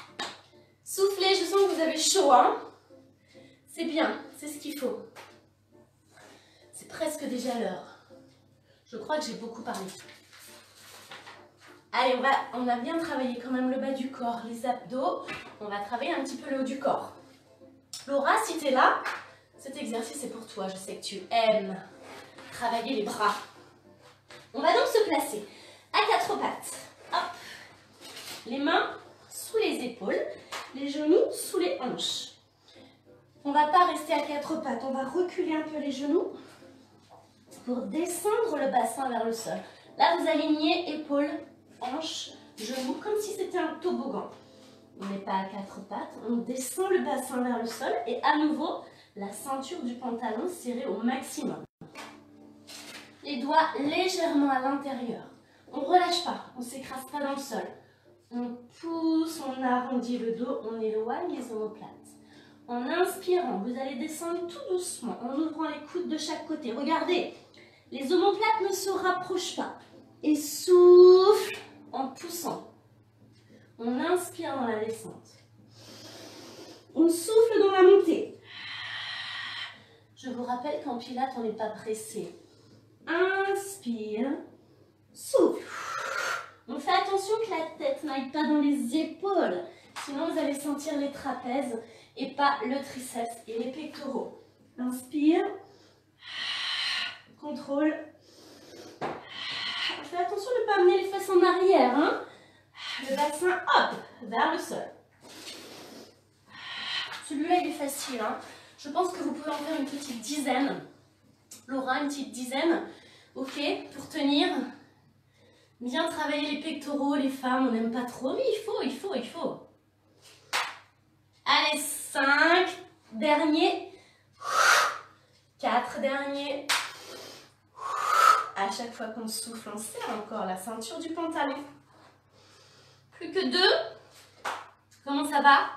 Soufflez, je sens que vous avez chaud, hein? C'est bien, c'est ce qu'il faut. C'est presque déjà l'heure. Je crois que j'ai beaucoup parlé. Allez, on a bien travaillé quand même le bas du corps, les abdos. On va travailler un petit peu le haut du corps. Laura, si tu es là, cet exercice est pour toi. Je sais que tu aimes travailler les bras. On va donc se placer à 4 pattes. Hop. Les mains sous les épaules, les genoux sous les hanches. On ne va pas rester à 4 pattes. On va reculer un peu les genoux pour descendre le bassin vers le sol. Là, vous alignez épaules, hanches, genoux, comme si c'était un toboggan. On n'est pas à 4 pattes, on descend le bassin vers le sol et à nouveau, la ceinture du pantalon serrée au maximum. Les doigts légèrement à l'intérieur. On ne relâche pas, on ne s'écrase pas dans le sol. On pousse, on arrondit le dos, on éloigne les omoplates. En inspirant, vous allez descendre tout doucement en ouvrant les coudes de chaque côté. Regardez, les omoplates ne se rapprochent pas. Et souffle en poussant. On inspire dans la descente. On souffle dans la montée. Je vous rappelle qu'en pilates, on n'est pas pressé. Inspire, souffle. On fait attention que la tête n'aille pas dans les épaules. Sinon, vous allez sentir les trapèzes et pas le triceps et les pectoraux. Inspire. Contrôle. Fais attention de ne pas amener les fesses en arrière. Hein. Le bassin, hop, vers le sol. Celui-là, il est facile. Hein. Je pense que vous pouvez en faire une petite dizaine. Laura, une petite dizaine. Ok, pour tenir. Bien travailler les pectoraux, les femmes, on n'aime pas trop, mais il faut. Allez, 5 derniers. 4 derniers. À chaque fois qu'on souffle, on serre encore la ceinture du pantalon. Plus que 2. Comment ça va?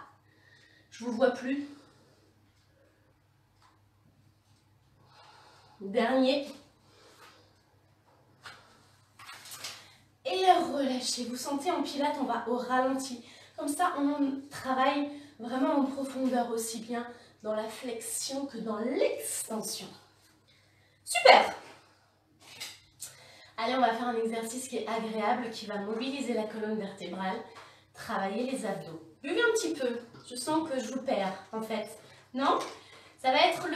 Je vous vois plus. Dernier. Et relâchez. Vous sentez en pilates, on va au ralenti. Comme ça, on travaille vraiment en profondeur, aussi bien dans la flexion que dans l'extension. Super! Allez, on va faire un exercice qui est agréable, qui va mobiliser la colonne vertébrale, travailler les abdos. Buvez un petit peu. Je sens que je vous perds, en fait. Non? Ça va être,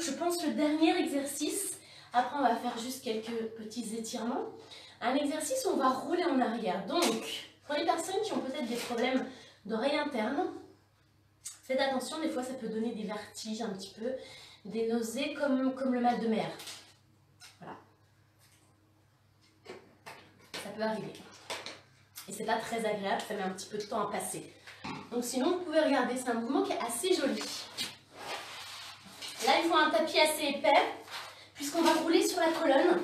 je pense, le dernier exercice. Après, on va faire juste quelques petits étirements. Un exercice où on va rouler en arrière. Donc, pour les personnes qui ont peut-être des problèmes d'oreille interne, faites attention, des fois ça peut donner des vertiges un petit peu, des nausées comme le mal de mer. Voilà. Ça peut arriver. Et c'est pas très agréable, ça met un petit peu de temps à passer. Donc sinon, vous pouvez regarder, c'est un mouvement qui est assez joli. Là, il faut un tapis assez épais, puisqu'on va rouler sur la colonne.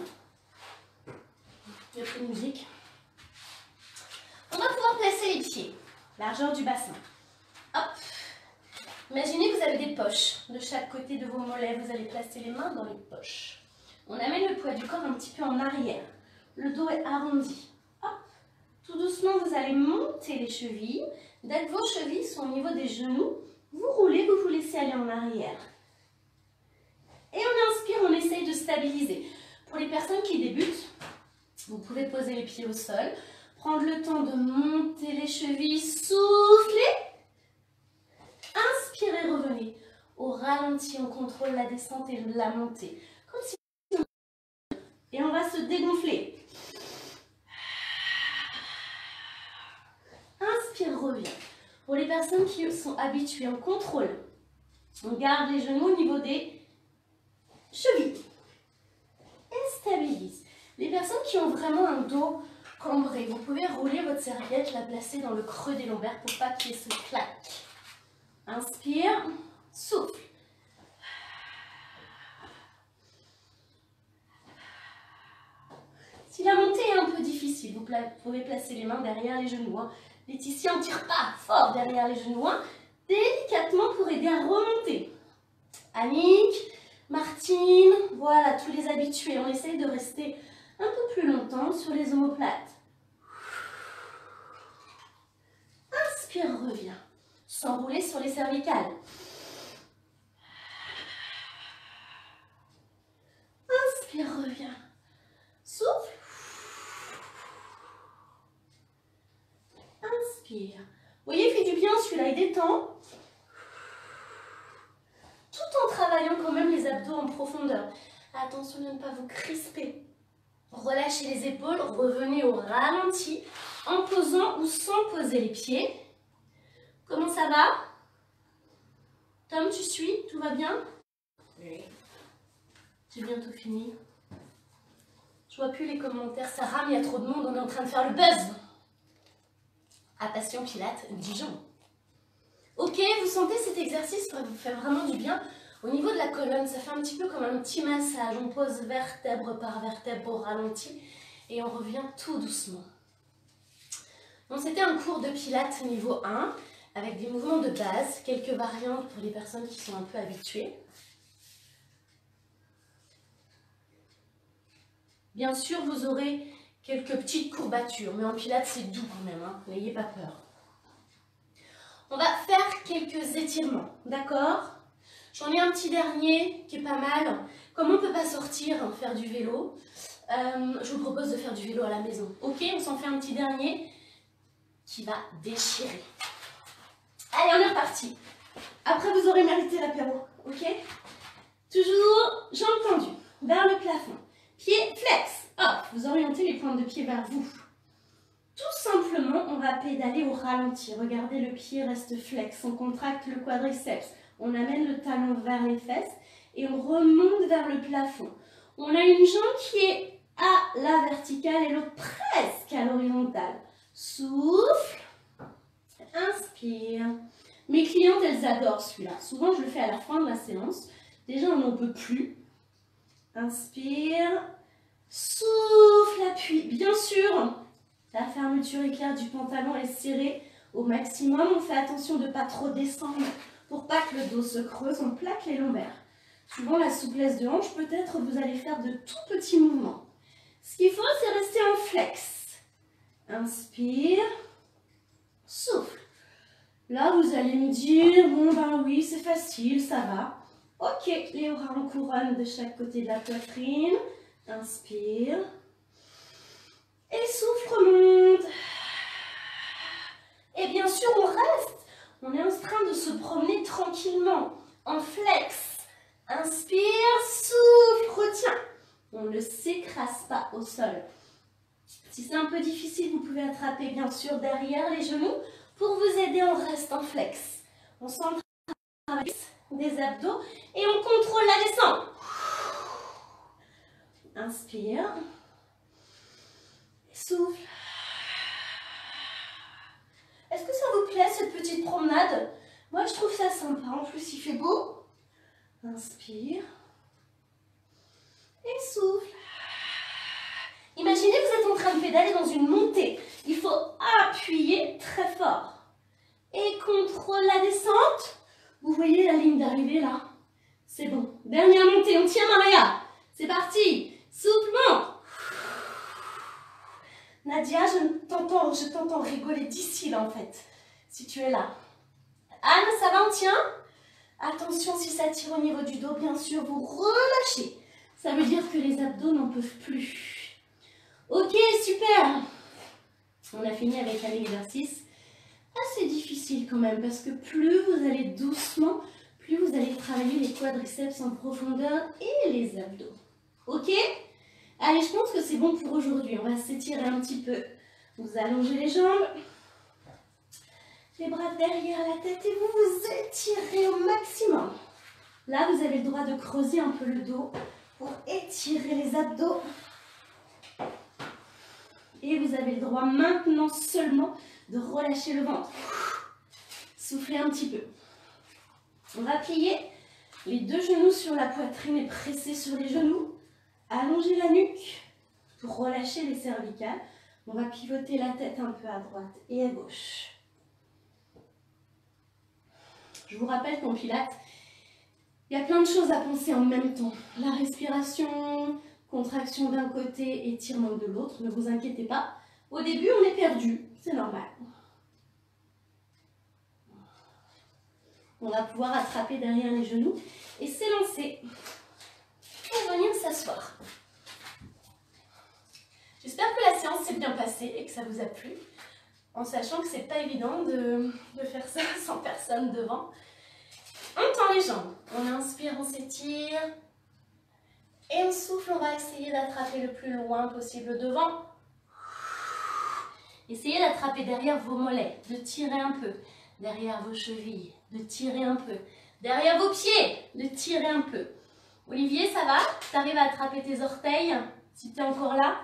Il y a plus de musique. On va pouvoir placer les pieds, largeur du bassin. Hop. Imaginez que vous avez des poches de chaque côté de vos mollets. Vous allez placer les mains dans les poches. On amène le poids du corps un petit peu en arrière. Le dos est arrondi. Hop. Tout doucement, vous allez monter les chevilles. Dès que vos chevilles sont au niveau des genoux, vous roulez, vous vous laissez aller en arrière. Et on inspire, on essaye de stabiliser. Pour les personnes qui débutent, vous pouvez poser les pieds au sol, prendre le temps de monter les chevilles, souffler. Inspirez, revenez. Au ralenti, on contrôle la descente et la montée. Comme si... Et on va se dégonfler. Inspire, reviens. Pour les personnes qui sont habituées, on contrôle. On garde les genoux au niveau des chevilles. Et stabilise. Les personnes qui ont vraiment un dos cambré, vous pouvez rouler votre serviette, la placer dans le creux des lombaires pour pas qu'il se claque. Inspire, souffle. Si la montée est un peu difficile, vous pouvez placer les mains derrière les genoux. Laetitia, on ne tire pas fort derrière les genoux. Délicatement pour aider à remonter. Annick, Martine, voilà, tous les habitués. On essaye de rester un peu plus longtemps sur les omoplates. Inspire, reviens. S'enrouler sur les cervicales. Inspire, reviens. Souffle. Inspire. Vous voyez, il fait du bien celui-là, il détend. Tout en travaillant quand même les abdos en profondeur. Attention de ne pas vous crisper. Relâchez les épaules, revenez au ralenti en posant ou sans poser les pieds. Comment ça va? Tom, tu suis? Tout va bien? Oui. J'ai bientôt fini. Je vois plus les commentaires, ça rame, il y a trop de monde, on est en train de faire le buzz. À Passion Pilates Dijon. Ok, vous sentez cet exercice, ça vous fait vraiment du bien. Au niveau de la colonne, ça fait un petit peu comme un petit massage. On pose vertèbre par vertèbre au ralenti et on revient tout doucement. Bon, c'était un cours de Pilates niveau 1 avec des mouvements de base, quelques variantes pour les personnes qui sont un peu habituées. Bien sûr, vous aurez quelques petites courbatures, mais en Pilates, c'est doux quand même, hein. N'ayez pas peur. On va faire quelques étirements, d'accord? J'en ai un petit dernier qui est pas mal. Comme on ne peut pas sortir, faire du vélo, je vous propose de faire du vélo à la maison. Ok, on s'en fait un petit dernier qui va déchirer. Allez, on est reparti. Après, vous aurez mérité l'apéro, ok? Toujours jambes tendues, vers le plafond. Pieds flex. Hop, vous orientez les pointes de pied vers vous. Tout simplement, on va pédaler au ralenti. Regardez, le pied reste flex. On contracte le quadriceps. On amène le talon vers les fesses et on remonte vers le plafond. On a une jambe qui est à la verticale et l'autre presque à l'horizontale. Souffle. Inspire. Mes clientes, elles adorent celui-là. Souvent, je le fais à la fin de la séance. Déjà, on n'en peut plus. Inspire. Souffle, appuie. Bien sûr, la fermeture éclair du pantalon est serrée au maximum. On fait attention de ne pas trop descendre pour pas que le dos se creuse. On plaque les lombaires. Suivant la souplesse de hanche, peut-être vous allez faire de tout petits mouvements. Ce qu'il faut, c'est rester en flex. Inspire. Souffle. Là, vous allez me dire, bon ben oui, c'est facile, ça va. Ok, les bras en couronne de chaque côté de la poitrine. Inspire. Et souffle, remonte. Et bien sûr, on reste. On est en train de se promener tranquillement, en flex. Inspire, souffle, retiens. On ne s'écrase pas au sol. Si c'est un peu difficile, vous pouvez attraper bien sûr derrière les genoux. Pour vous aider, on reste en flex. On centre des abdos et on contrôle la descente. Inspire. Souffle. Est-ce que ça vous plaît cette petite promenade? Moi je trouve ça sympa, en plus il fait beau. Inspire. Et souffle. Imaginez que vous êtes en train de pédaler dans une montée. Il faut appuyer très fort. Et contrôle la descente. Vous voyez la ligne d'arrivée là? C'est bon. Dernière montée, on tient Maria. C'est parti. Souplement. Nadia, je t'entends rigoler d'ici là en fait. Si tu es là. Anne, ça va, on tient? Attention, si ça tire au niveau du dos, bien sûr, vous relâchez. Ça veut dire que les abdos n'en peuvent plus. Ok, super. On a fini avec un exercice assez difficile quand même, parce que plus vous allez doucement, plus vous allez travailler les quadriceps en profondeur et les abdos. Ok? Allez, je pense que c'est bon pour aujourd'hui. On va s'étirer un petit peu. Vous allongez les jambes. Les bras derrière la tête et vous vous étirez au maximum. Là, vous avez le droit de creuser un peu le dos pour étirer les abdos. Et vous avez le droit maintenant seulement de relâcher le ventre. Soufflez un petit peu. On va plier les deux genoux sur la poitrine et presser sur les genoux. Allongez la nuque pour relâcher les cervicales. On va pivoter la tête un peu à droite et à gauche. Je vous rappelle qu'en pilates, il y a plein de choses à penser en même temps. La respiration, contraction d'un côté, étirement de l'autre. Ne vous inquiétez pas. Au début, on est perdu. C'est normal. On va pouvoir attraper derrière les genoux et s'élancer. Et venir s'asseoir. J'espère que la séance s'est bien passée et que ça vous a plu. En sachant que c'est pas évident de faire ça sans personne devant. On tend les jambes. On inspire, on s'étire. Et on souffle, on va essayer d'attraper le plus loin possible devant. Essayez d'attraper derrière vos mollets, de tirer un peu. Derrière vos chevilles, de tirer un peu. Derrière vos pieds, de tirer un peu. Olivier, ça va? Tu arrives à attraper tes orteils? Si tu es encore là,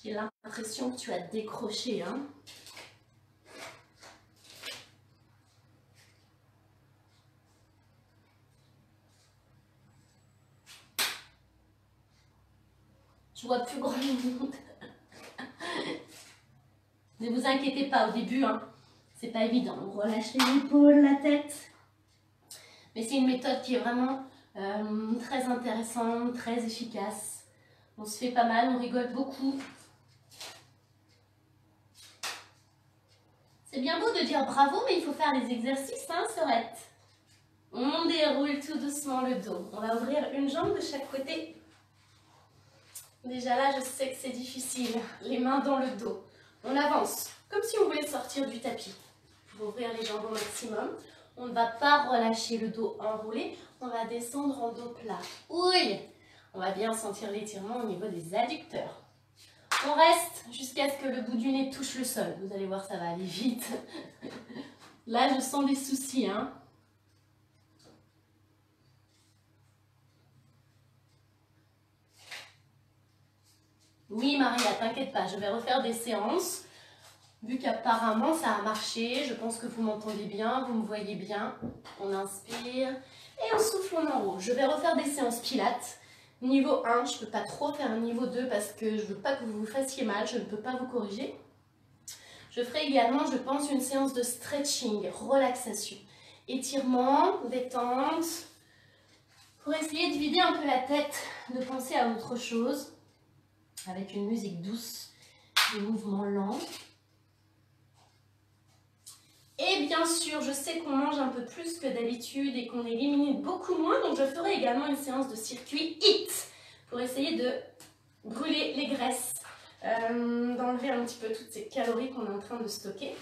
j'ai l'impression que tu as décroché. Hein? Je vois plus grand monde. Ne vous inquiétez pas au début, hein. C'est pas évident. On relâche les épaules, la tête. Mais c'est une méthode qui est vraiment très intéressante, très efficace. On se fait pas mal, on rigole beaucoup. C'est bien beau de dire bravo, mais il faut faire les exercices, hein, Sorette. On déroule tout doucement le dos. On va ouvrir une jambe de chaque côté. Déjà là, je sais que c'est difficile. Les mains dans le dos. On avance, comme si on voulait sortir du tapis. Pour ouvrir les jambes au maximum. On ne va pas relâcher le dos enroulé. On va descendre en dos plat. Oui, on va bien sentir l'étirement au niveau des adducteurs. On reste jusqu'à ce que le bout du nez touche le sol. Vous allez voir, ça va aller vite. Là, je sens des soucis, hein. Oui, Maria, t'inquiète pas, je vais refaire des séances. Vu qu'apparemment ça a marché, je pense que vous m'entendez bien, vous me voyez bien. On inspire et on souffle, on enroule. Je vais refaire des séances pilates. niveau 1, je ne peux pas trop faire un niveau 2 parce que je ne veux pas que vous vous fassiez mal, je ne peux pas vous corriger. Je ferai également, je pense, une séance de stretching, relaxation, étirement, détente, pour essayer de vider un peu la tête, de penser à autre chose, avec une musique douce, des mouvements lents. Et bien sûr, je sais qu'on mange un peu plus que d'habitude et qu'on élimine beaucoup moins, donc je ferai également une séance de circuit HIIT pour essayer de brûler les graisses, d'enlever un petit peu toutes ces calories qu'on est en train de stocker.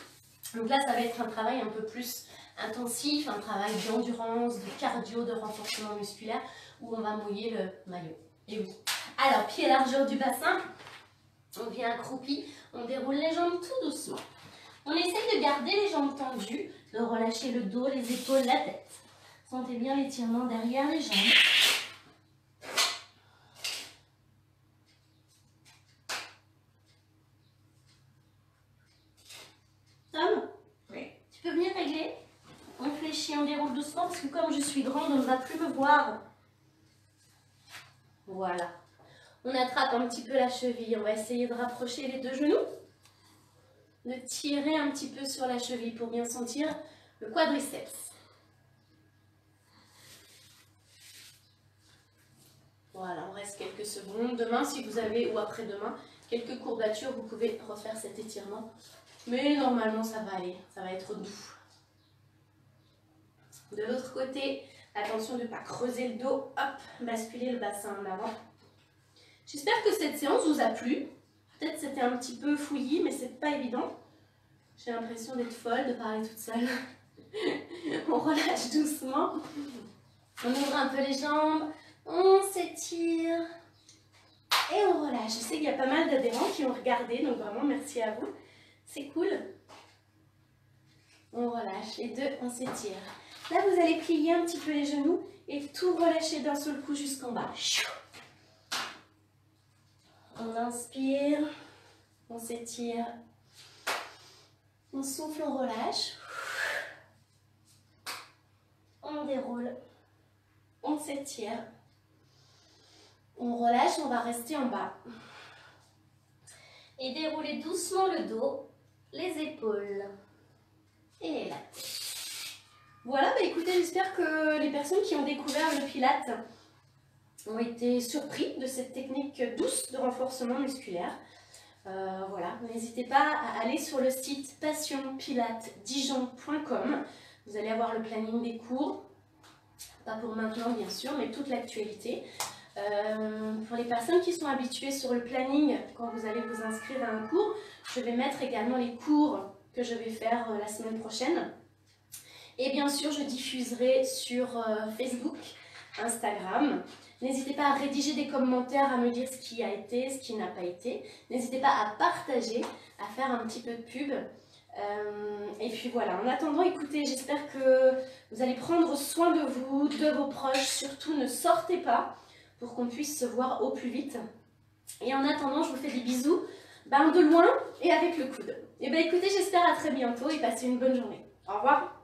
Donc là, ça va être un travail un peu plus intensif, un travail d'endurance, de cardio, de renforcement musculaire, où on va mouiller le maillot. Et oui. Alors, pied largeur du bassin, on vient accroupi, on déroule les jambes tout doucement. On essaye de garder les jambes tendues, de relâcher le dos, les épaules, la tête. Sentez bien l'étirement derrière les jambes. Tom, oui. Tu peux venir régler? On fléchit, on déroule doucement parce que comme je suis grande, on ne va plus me voir. Voilà. On attrape un petit peu la cheville. On va essayer de rapprocher les deux genoux. De tirer un petit peu sur la cheville pour bien sentir le quadriceps. Voilà, on reste quelques secondes. Demain, si vous avez, ou après-demain, quelques courbatures, vous pouvez refaire cet étirement. Mais normalement, ça va aller, ça va être doux. De l'autre côté, attention de ne pas creuser le dos, hop, basculer le bassin en avant. J'espère que cette séance vous a plu. Peut-être c'était un petit peu fouillis, mais c'est pas évident. J'ai l'impression d'être folle, de parler toute seule. On relâche doucement. On ouvre un peu les jambes, on s'étire et on relâche. Je sais qu'il y a pas mal d'adhérents qui ont regardé, donc vraiment merci à vous. C'est cool. On relâche, les deux, on s'étire. Là, vous allez plier un petit peu les genoux et tout relâcher d'un seul coup jusqu'en bas. On inspire, on s'étire, on souffle, on relâche. On déroule, on s'étire, on relâche, on va rester en bas. Et dérouler doucement le dos, les épaules et la tête. Voilà, bah écoutez, j'espère que les personnes qui ont découvert le Pilates ont été surpris de cette technique douce de renforcement musculaire. Voilà, n'hésitez pas à aller sur le site passionpilatesdijon.com. Vous allez avoir le planning des cours, pas pour maintenant bien sûr, mais toute l'actualité. Pour les personnes qui sont habituées sur le planning, quand vous allez vous inscrire à un cours, je vais mettre également les cours que je vais faire la semaine prochaine. Et bien sûr, je diffuserai sur Facebook, Instagram. N'hésitez pas à rédiger des commentaires, à me dire ce qui a été, ce qui n'a pas été. N'hésitez pas à partager, à faire un petit peu de pub. Et puis voilà, en attendant, écoutez, j'espère que vous allez prendre soin de vous, de vos proches. Surtout, ne sortez pas pour qu'on puisse se voir au plus vite. Et en attendant, je vous fais des bisous, de loin et avec le coude. Et bien écoutez, j'espère à très bientôt et passez une bonne journée. Au revoir.